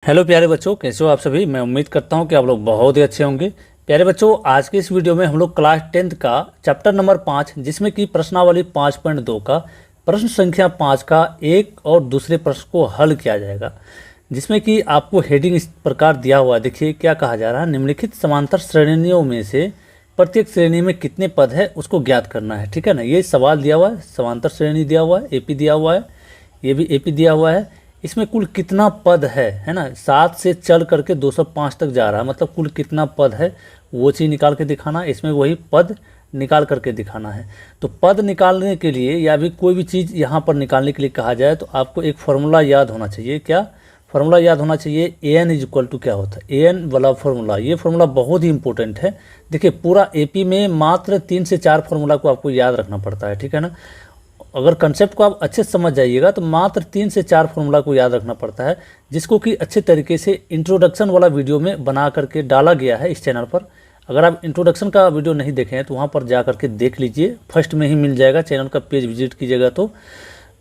Hello प्यारे बच्चों, कैसे हो आप सभी। मैं उम्मीद करता हूं कि आप लोग बहुत ही अच्छे होंगे। प्यारे बच्चों, आज के इस वीडियो में हम लोग क्लास 10th का चैप्टर नंबर 5, जिसमें कि प्रश्नावली 5.2 का प्रश्न संख्या 5 का एक और दूसरे प्रश्न को हल किया जाएगा, जिसमें कि आपको हेडिंग इस प्रकार दिया हुआ है। देखिए क्या कहा जा रहा है। निम्नलिखित समांतर श्रेणियों में से प्रत्येक श्रेणी में कितने पद है उसको ज्ञात करना है। ठीक है ना, ये सवाल दिया हुआ है। समांतर श्रेणी दिया हुआ है, एपी दिया हुआ है, ये भी एपी दिया हुआ है। इसमें कुल कितना पद है ना। 7 से चल करके 205 तक जा रहा है, मतलब कुल कितना पद है वो चीज़ निकाल के दिखाना है। इसमें वही पद निकाल करके दिखाना है। तो पद निकालने के लिए या भी कोई भी चीज़ यहाँ पर निकालने के लिए कहा जाए तो आपको एक फार्मूला याद होना चाहिए। क्या फार्मूला याद होना चाहिए? an इज इक्वल टू क्या होता है, an वाला फार्मूला। ये फार्मूला बहुत ही इंपॉर्टेंट है। देखिए पूरा एपी में मात्र 3 से 4 फार्मूला को आपको याद रखना पड़ता है। ठीक है ना, अगर कंसेप्ट को आप अच्छे से समझ जाइएगा तो मात्र 3 से 4 फार्मूला को याद रखना पड़ता है, जिसको कि अच्छे तरीके से इंट्रोडक्शन वाला वीडियो में बना करके डाला गया है इस चैनल पर। अगर आप इंट्रोडक्शन का वीडियो नहीं देखे हैं तो वहाँ पर जा करके देख लीजिए, फर्स्ट में ही मिल जाएगा। चैनल का पेज विजिट कीजिएगा तो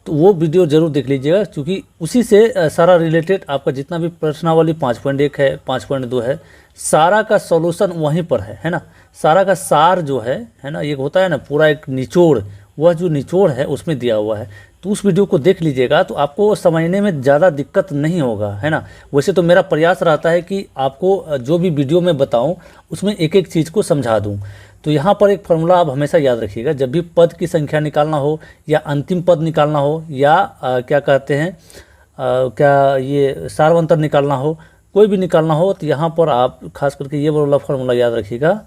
वो वीडियो जरूर देख लीजिएगा, क्योंकि उसी से सारा रिलेटेड आपका जितना भी प्रश्नावली 5.1 है, 5.2 है, सारा का सॉल्यूशन वहीं पर है ना। सारा का सार जो है ना, ये होता है ना पूरा एक निचोड़, वह जो निचोड़ है उसमें दिया हुआ है। तो उस वीडियो को देख लीजिएगा तो आपको समझने में ज़्यादा दिक्कत नहीं होगा, है ना। वैसे तो मेरा प्रयास रहता है कि आपको जो भी वीडियो में बताऊं उसमें एक एक चीज़ को समझा दूं। तो यहाँ पर एक फार्मूला आप हमेशा याद रखिएगा, जब भी पद की संख्या निकालना हो या अंतिम पद निकालना हो या क्या कहते हैं क्या ये सार्वंतर निकालना हो, कोई भी निकालना हो, तो यहाँ पर आप खास करके ये वाला फार्मूला याद रखिएगा।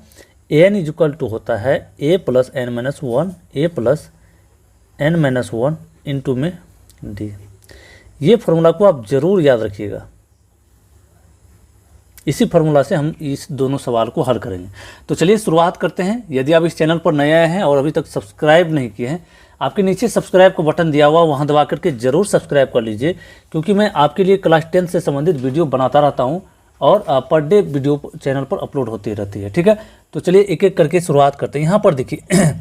एन इज इक्वल टू होता है ए प्लस एन माइनस 1, ए प्लस एन माइनस 1 इंटू में डी। ये फार्मूला को आप जरूर याद रखिएगा। इसी फार्मूला से हम इस दोनों सवाल को हल करेंगे। तो चलिए शुरुआत करते हैं। यदि आप इस चैनल पर नए आए हैं और अभी तक सब्सक्राइब नहीं किए हैं, आपके नीचे सब्सक्राइब का बटन दिया हुआ, वहां दबा करके जरूर सब्सक्राइब कर लीजिए, क्योंकि मैं आपके लिए क्लास 10 से संबंधित वीडियो बनाता रहता हूं और पर डे वीडियो चैनल पर अपलोड होती रहती है। ठीक है, तो चलिए एक एक करके शुरुआत करते हैं। यहाँ पर देखिए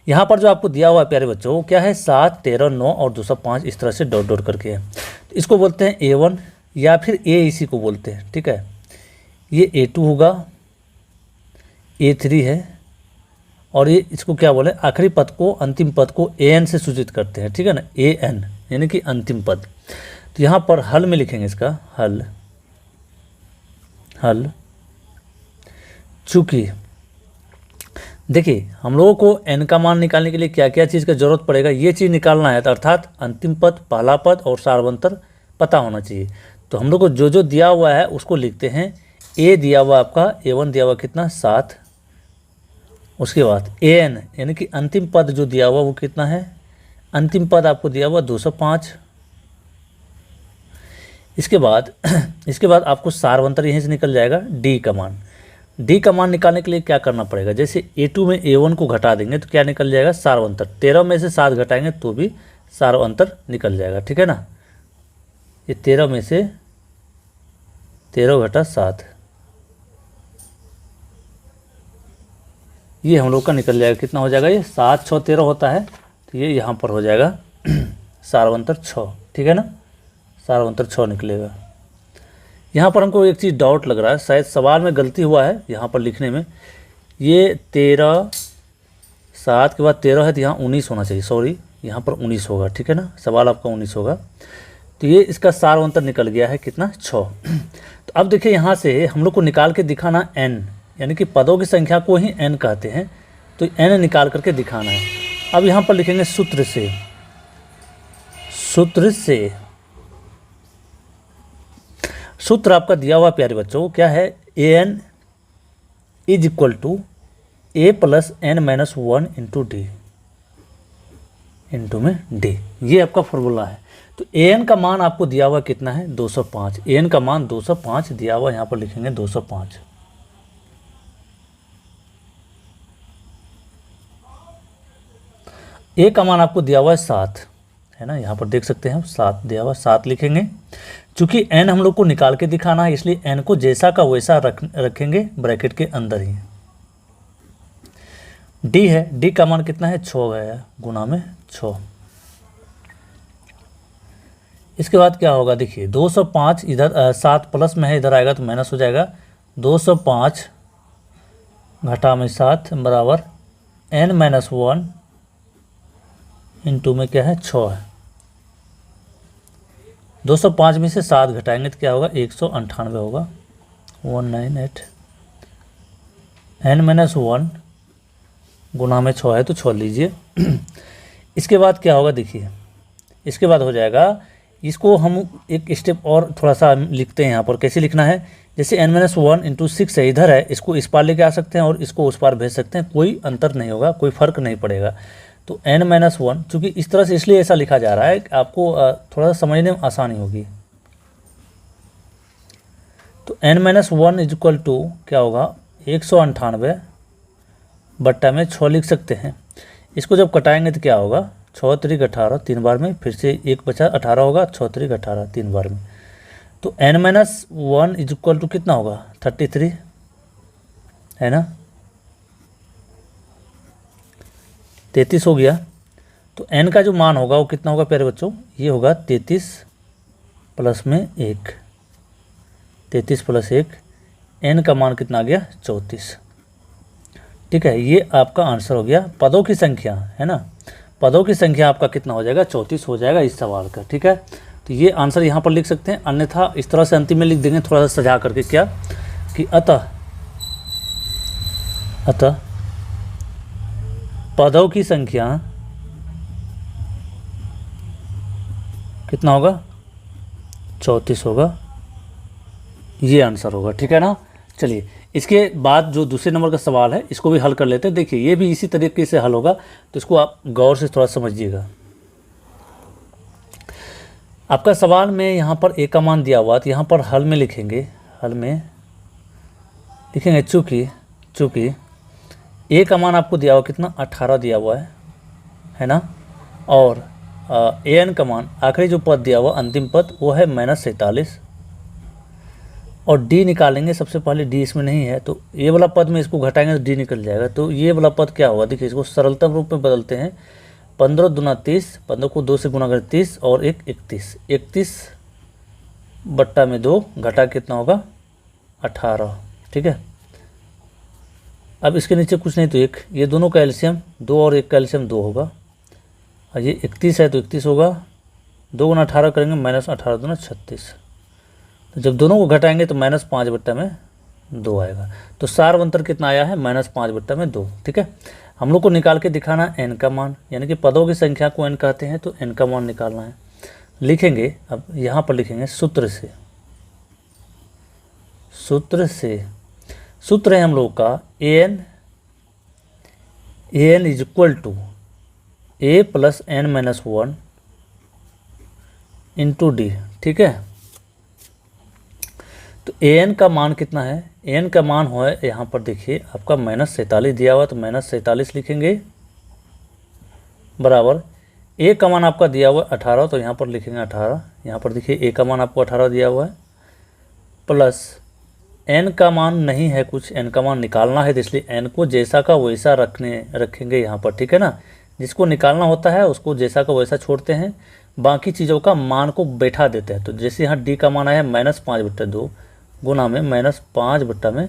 यहाँ पर जो आपको दिया हुआ है प्यारे बच्चों, वो क्या है, 7, 13, 9 और 205 इस तरह से डॉट डॉट करके है। तो इसको बोलते हैं A1 या फिर ए इसी को बोलते हैं। ठीक है, ये A2 होगा, A3 है, और ये इसको क्या बोले, आखिरी पद को, अंतिम पद को AN से सूचित करते हैं। ठीक है ना, AN यानी कि अंतिम पद। तो यहाँ पर हल में लिखेंगे इसका हल। हल चूँकि देखिए हम लोगों को n का मान निकालने के लिए क्या क्या चीज़ का जरूरत पड़ेगा, ये चीज़ निकालना है। तो अर्थात अंतिम पद, पहला पद और सार्वंतर पता होना चाहिए। तो हम लोग को जो जो दिया हुआ है उसको लिखते हैं। a दिया हुआ आपका, A1 दिया हुआ कितना, 7। उसके बाद AN यानी कि अंतिम पद जो दिया हुआ वो कितना है, अंतिम पद आपको दिया हुआ 205। इसके बाद आपको सार्वंतर यहीं से निकल जाएगा, D का मान। डी का मान निकालने के लिए क्या करना पड़ेगा, जैसे A2 में A1 को घटा देंगे तो क्या निकल जाएगा, सार्वंतर। 13 में से 7 घटाएंगे तो भी सार्वंतर निकल जाएगा। ठीक है ना, ये 13 में से 13 घटा 7, ये हम लोग का निकल जाएगा। कितना हो जाएगा, ये 7, 6, 13 होता है, तो ये यहाँ पर हो जाएगा सार्वंतर 6। ठीक है ना, सार्वंतर 6 निकलेगा। यहाँ पर हमको एक चीज़ डाउट लग रहा है, शायद सवाल में गलती हुआ है यहाँ पर लिखने में। ये 13, 7 के बाद 13 है तो यहाँ 19 होना चाहिए। सॉरी, यहाँ पर 19 होगा। ठीक है ना, सवाल आपका 19 होगा। तो ये इसका सार्वंतर निकल गया है कितना, 6। तो अब देखिए यहाँ से हम लोग को निकाल के दिखाना n, यानी कि पदों की संख्या को ही n कहते हैं। तो n निकाल करके दिखाना है। अब यहाँ पर लिखेंगे सूत्र से। सूत्र आपका दिया हुआ प्यारे बच्चों क्या है, AN is equal to A plus N minus 1 into D, into में D। ये आपका फॉर्मूला है। तो AN का मान आपको दिया हुआ कितना है, 205। AN का मान 205 दिया हुआ, यहाँ पर लिखेंगे 205। A का मान आपको दिया हुआ है 7, है ना, यहाँ पर देख सकते हैं हम 7 दिया हुआ, 7 लिखेंगे। चूँकि n हम लोग को निकाल के दिखाना है, इसलिए n को जैसा का वैसा रखेंगे ब्रैकेट के अंदर ही। d है, d का मान कितना है, 6 है, गुना में 6। इसके बाद क्या होगा देखिए, 205 इधर 7 प्लस में है, इधर आएगा तो माइनस हो जाएगा। 205 घटा में 7 बराबर n-1 इंटू में क्या है 6 है। 205 में से 7 घटाएंगे तो क्या होगा 198 होगा, 198 n-1 गुना में 6 है तो 6 लीजिए। इसके बाद क्या होगा देखिए, इसके बाद हो जाएगा, इसको हम एक स्टेप और थोड़ा सा लिखते हैं यहाँ पर। कैसे लिखना है, जैसे n-1 इंटू 6 है, इधर है, इसको इस पार लेके आ सकते हैं और इसको उस पार भेज सकते हैं, कोई अंतर नहीं होगा, कोई फर्क नहीं पड़ेगा। तो n-1 चूँकि इस तरह से इसलिए ऐसा लिखा जा रहा है कि आपको थोड़ा सा समझने में आसानी होगी। तो n-1 इज इक्वल टू क्या होगा 198 बट्टा में 6 लिख सकते हैं। इसको जब कटाएंगे तो क्या होगा 6 3 18 3 बार में, फिर से 1 बचा 18 होगा, 6 3 18 3 बार में। तो n-1 इज इक्वल टू कितना होगा 33 है ना, 33 हो गया। तो n का जो मान होगा वो कितना होगा प्यारे बच्चों, ये होगा 33 प्लस में 1, 33 प्लस 1, n का मान कितना आ गया 34। ठीक है, ये आपका आंसर हो गया। पदों की संख्या है ना, पदों की संख्या आपका कितना हो जाएगा 34 हो जाएगा इस सवाल का। ठीक है, तो ये आंसर यहाँ पर लिख सकते हैं, अन्यथा इस तरह से अंतिम में लिख देंगे थोड़ा सा सजा करके, क्या कि अतः पदों की संख्या कितना होगा 34 होगा, ये आंसर होगा। ठीक है ना, चलिए इसके बाद जो दूसरे नंबर का सवाल है इसको भी हल कर लेते हैं। देखिए ये भी इसी तरीके से हल होगा, तो इसको आप गौर से थोड़ा समझिएगा। आपका सवाल में यहाँ पर ए का मान दिया हुआ, तो यहाँ पर हल में लिखेंगे, हल में लिखेंगे चूँकि ए का मान आपको दिया हुआ कितना 18 दिया हुआ है ना, और an का मान आखिरी जो पद दिया हुआ अंतिम पद वो है -47, और d निकालेंगे। सबसे पहले d इसमें नहीं है, तो ये वाला पद में इसको घटाएंगे तो d निकल जाएगा। तो ये वाला पद क्या होगा देखिए, इसको सरलतम रूप में बदलते हैं, 15 दूना 30, 15 को 2 से गुना कर 30 और 1 31, 31 बट्टा में 2 घटा कितना होगा 18। ठीक है, अब इसके नीचे कुछ नहीं तो 1, ये दोनों का एलसीएम 2 और 1 का एलसीएम 2 होगा, और ये 31 है तो 31 होगा, 2 गुना 18 करेंगे -18 दूना 36, तो जब दोनों को घटाएंगे तो -5 बट्टा में 2 आएगा। तो सार अंतर कितना आया है -5 बट्टा में 2। ठीक है, हम लोग को निकाल के दिखाना n का मान, यानी कि पदों की संख्या को n कहते हैं, तो n का मान निकालना है। लिखेंगे, अब यहाँ पर लिखेंगे सूत्र है हम लोग का an is equal to a plus n-1 into D. ठीक है, तो an का मान कितना है, n का मान हो यहाँ पर देखिए आपका -47 दिया हुआ, तो -47 लिखेंगे बराबर a का मान आपका दिया हुआ 18, तो यहाँ पर लिखेंगे 18, यहाँ पर देखिए a का मान आपको 18 दिया हुआ है, प्लस n का मान नहीं है कुछ, n का मान निकालना है, तो इसलिए n को जैसा का वैसा रखेंगे यहाँ पर। ठीक है ना, जिसको निकालना होता है उसको जैसा का वैसा छोड़ते हैं, बाकी चीज़ों का मान को बैठा देते हैं। तो जैसे यहाँ d का मान आया -5 बट्टा 2 गुना में -5 बट्टा में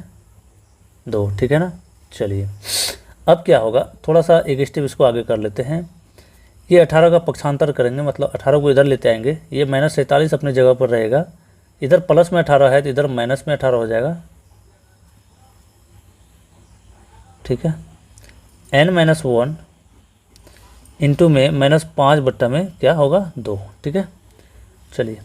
2। ठीक है ना, चलिए अब क्या होगा, थोड़ा सा एक स्टेप इसको आगे कर लेते हैं। ये 18 का पक्षांतर करेंगे, मतलब 18 को इधर लेते आएंगे, ये -47 अपनी जगह पर रहेगा, इधर प्लस में 18 है तो इधर माइनस में 18 हो जाएगा। ठीक है, n-1 इंटू में -5 बट्टा में क्या होगा 2। ठीक है, चलिए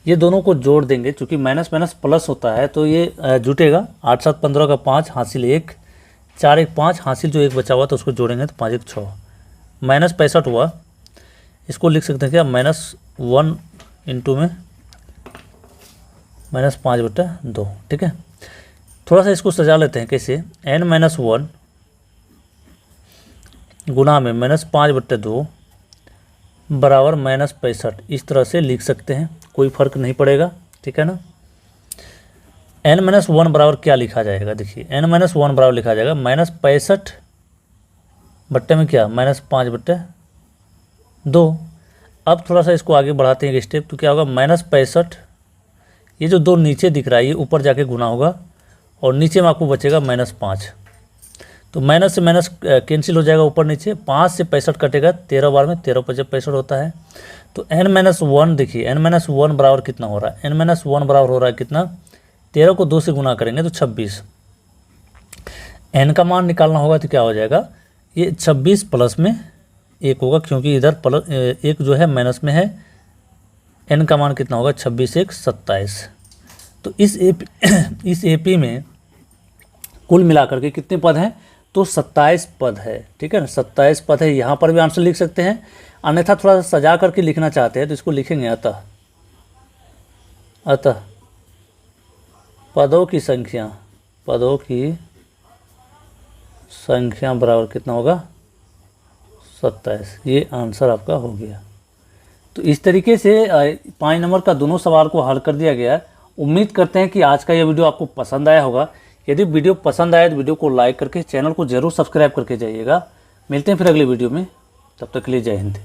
ये दोनों को जोड़ देंगे, चूँकि माइनस माइनस प्लस होता है तो ये जुटेगा। 8 7 15 का 5 हासिल 1, 4 1 5 हासिल जो 1 बचा हुआ तो उसको जोड़ेंगे तो 5 1 6, -65 हुआ। इसको लिख सकते हैं क्या -1 इंटू में -5 बट्टा 2। ठीक है, थोड़ा सा इसको सजा लेते हैं, कैसे n-1 गुना में -5 बट्टे 2 बराबर -65, इस तरह से लिख सकते हैं, कोई फर्क नहीं पड़ेगा। ठीक है ना, n-1 बराबर क्या लिखा जाएगा, देखिए n-1 बराबर लिखा जाएगा -65 बट्टे में क्या -5 बट्टे 2। अब थोड़ा सा इसको आगे बढ़ाते हैं एक स्टेप, तो क्या होगा -65, ये जो 2 नीचे दिख रहा है ये ऊपर जाके गुना होगा और नीचे में आपको बचेगा -5। तो माइनस से माइनस कैंसिल हो जाएगा ऊपर नीचे, 5 से 65 कटेगा 13 बार में, 13 5 65 होता है। तो n-1 देखिए, n-1 बराबर कितना हो रहा है, n-1 बराबर हो रहा है कितना, 13 को 2 से गुना करेंगे तो 26। n का मान निकालना होगा तो क्या हो जाएगा, ये 26 प्लस में 1 होगा, क्योंकि इधर प्लस 1 जो है माइनस में है। n का मान कितना होगा, 26 1 27। तो इस एपी में कुल मिलाकर के कितने पद हैं, तो 27 पद है, ठीक है ना, 27 पद है। यहाँ पर भी आंसर लिख सकते हैं, अन्यथा थोड़ा सा सजा करके लिखना चाहते हैं तो इसको लिखेंगे अतः पदों की संख्या बराबर कितना होगा, 27। ये आंसर आपका हो गया। तो इस तरीके से 5 नंबर का दोनों सवाल को हल कर दिया गया है। उम्मीद करते हैं कि आज का यह वीडियो आपको पसंद आया होगा। यदि वीडियो पसंद आए तो वीडियो को लाइक करके चैनल को जरूर सब्सक्राइब करके जाइएगा। मिलते हैं फिर अगले वीडियो में, तब तक के लिए जय हिंद।